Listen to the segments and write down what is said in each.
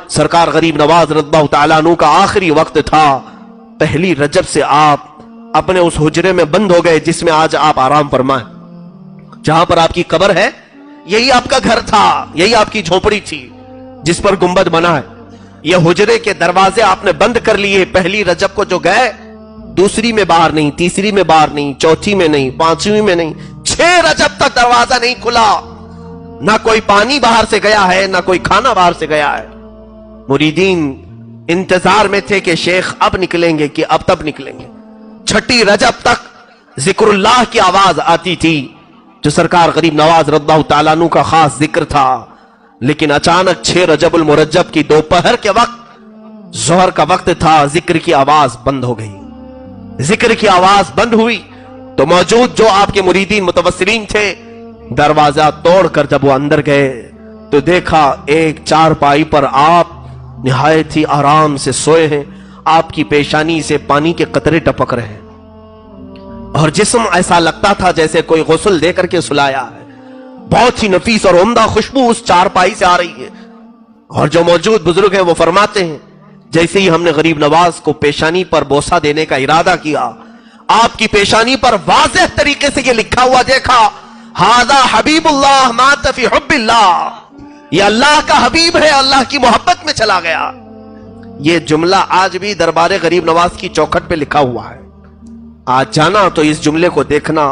سرکار غریب نواز رضی اللہ تعالیٰ عنہ کا آخری وقت تھا. پہلی رجب سے آپ اپنے اس حجرے میں بند ہو گئے جس میں آج آپ آرام فرمائیں. جہاں پر آپ کی قبر ہے یہی آپ کا گھر تھا, یہی آپ کی جھونپڑی تھی جس پر گنبد بنا ہے. یہ حجرے کے دروازے آپ نے بند کر لیے. پہلی رجب کو جو گئے, دوسری میں باہر نہیں, تیسری میں باہر نہیں, چوتھی میں نہیں, پانچویں میں نہیں, 6 رجب تک دروازہ نہیں کھلا. نہ کوئی پانی باہر سے گیا ہے, نہ کوئی کھانا باہر سے گیا ہے. مریدین انتظار میں تھے کہ شیخ اب نکلیں گے کہ اب تب نکلیں گے. 6 رجب تک ذکر اللہ کی آواز آتی تھی جو سرکار غریب نواز رضی اللہ تعالیٰ عنہ کا خاص ذکر تھا. لیکن اچانک 6 رجب المرجب کی دوپہر کے وقت, ظہر کا وقت تھا, ذکر کی آواز بند ہو گئی. ذکر کی آواز بند ہوئی تو موجود جو آپ کے مریدین متوسلین تھے, دروازہ توڑ کر جب وہ اندر گئے تو دیکھا ایک چارپائی پر آپ نہایت ہی آرام سے سوئے ہیں. آپ کی پیشانی سے پانی کے قطرے ٹپک رہے ہیں اور جسم ایسا لگتا تھا جیسے کوئی غسل دے کر کے سلایا ہے. بہت ہی نفیس اور عمدہ خوشبو اس چارپائی سے آ رہی ہے. اور جو موجود بزرگ ہیں وہ فرماتے ہیں جیسے ہی ہم نے غریب نواز کو پیشانی پر بوسہ دینے کا ارادہ کیا, آپ کی پیشانی پر واضح طریقے سے یہ لکھا ہوا دیکھا, ھذا حبیب اللہ مات فی حب اللہ. یہ اللہ کا حبیب ہے, اللہ کی محبت میں چلا گیا. یہ جملہ آج بھی دربار غریب نواز کی چوکھٹ پہ لکھا ہوا ہے. آج جانا تو اس جملے کو دیکھنا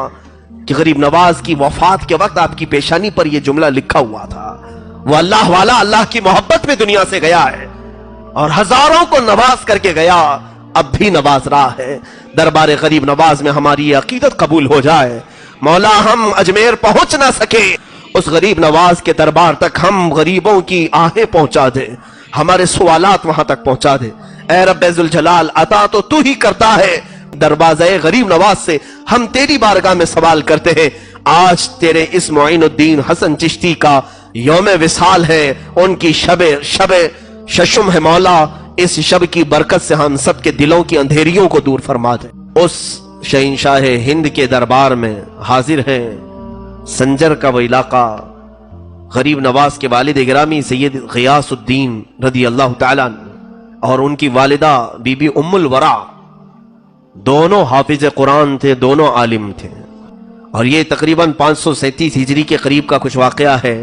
کہ غریب نواز کی وفات کے وقت آپ کی پیشانی پر یہ جملہ لکھا ہوا تھا. وہ اللہ والا اللہ کی محبت میں دنیا سے گیا ہے اور ہزاروں کو نواز کر کے گیا, اب بھی نواز رہا ہے. دربار غریب نواز میں ہماری یہ عقیدت قبول ہو جائے. مولا ہم اجمیر پہنچ نہ سکے, اس غریب نواز کے دربار تک ہم غریبوں کی آہیں پہنچا دے, ہمارے سوالات وہاں تک پہنچا دے. اے رب ذوالجلال, عطا تو ہی کرتا ہے. دروازہ غریب نواز سے ہم تیری بارگاہ میں سوال کرتے ہیں. آج تیرے اس معین الدین حسن چشتی کا یوم وصال ہے, ان کی شب ششم ہے. مولا اس شب کی برکت سے ہم سب کے دلوں کی اندھیریوں کو دور فرما دے. اس شہنشاہ ہند کے دربار میں حاضر ہیں سنجر کا وہ علاقہ. غریب نواز کے والد گرامی سید غیاث الدین رضی اللہ تعالیٰ اور ان کی والدہ بی بی ام الورا, دونوں حافظ قرآن تھے, دونوں عالم تھے. اور یہ تقریباً 537 ہجری کے قریب کا کچھ واقعہ ہے.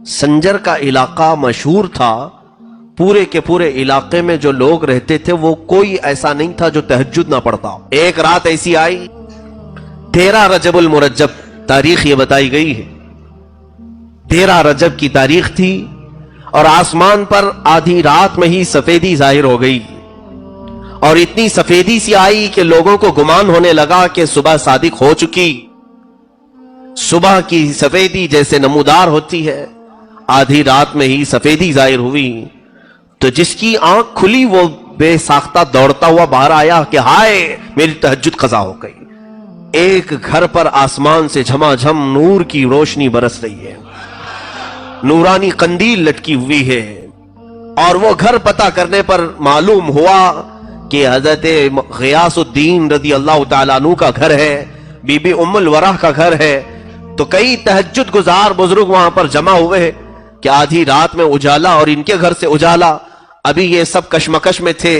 سنجر کا علاقہ مشہور تھا, پورے کے پورے علاقے میں جو لوگ رہتے تھے وہ کوئی ایسا نہیں تھا جو تہجد نہ پڑھتا. ایک رات ایسی آئی, 13 رجب المرجب تاریخ یہ بتائی گئی ہے, 13 رجب کی تاریخ تھی اور آسمان پر آدھی رات میں ہی سفیدی ظاہر ہو گئی. اور اتنی سفیدی سی آئی کہ لوگوں کو گمان ہونے لگا کہ صبح صادق ہو چکی. صبح کی سفیدی جیسے نمودار ہوتی ہے, آدھی رات میں ہی سفیدی ظاہر ہوئی. تو جس کی آنکھ کھلی وہ بے ساختہ دوڑتا ہوا باہر آیا کہ ہائے میری تہجد قضا ہو گئی. ایک گھر پر آسمان سے جھما جھم نور کی روشنی برس رہی ہے, نورانی قندیل لٹکی ہوئی ہے. اور وہ گھر پتہ کرنے پر معلوم ہوا کہ حضرت غیاث الدین رضی اللہ تعالیٰ عنہ کا گھر ہے, بی بی ام الورا کا گھر ہے. تو کئی تہجد گزار بزرگ وہاں پر جمع ہوئے کہ آدھی رات میں اجالا اور ان کے گھر سے اجالا. ابھی یہ سب کشمکش میں تھے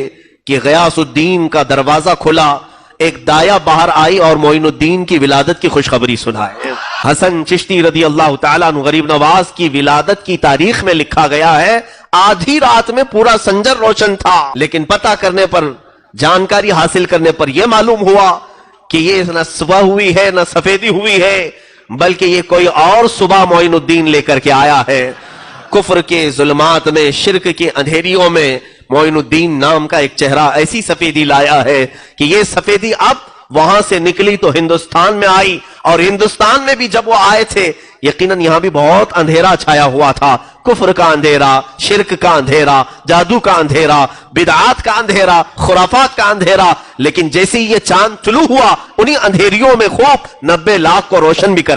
کہ غیاث الدین کا دروازہ کھلا, ایک دایا باہر آئی اور معین الدین کی ولادت کی خوشخبری سنائے. حسن چشتی رضی اللہ تعالیٰ عنہ غریب نواز کی ولادت کی تاریخ میں لکھا گیا ہے آدھی رات میں پورا سنجر روشن تھا. لیکن پتہ کرنے پر, جانکاری حاصل کرنے پر یہ معلوم ہوا کہ یہ نہ صبح ہوئی ہے نہ سفیدی ہوئی ہے, بلکہ یہ کوئی اور صبح معین الدین لے کر کے آیا ہے. کفر کے ظلمات میں, شرک کے اندھیریوں میں معین الدین نام کا ایک چہرہ ایسی سفیدی لایا ہے کہ یہ سفیدی اب وہاں سے نکلی تو ہندوستان میں آئی. اور ہندوستان میں بھی جب وہ آئے تھے یقیناً یہاں بھی بہت اندھیرا چھایا ہوا تھا, کفر کا اندھیرا, شرک کا اندھیرا, جادو کا اندھیرا, بدعات کا اندھیرا, خرافات کا اندھیرا. لیکن جیسے ہی یہ چاند طلوع ہوا انہی اندھیریوں میں خوب 90 لاکھ کو روشن بھی کر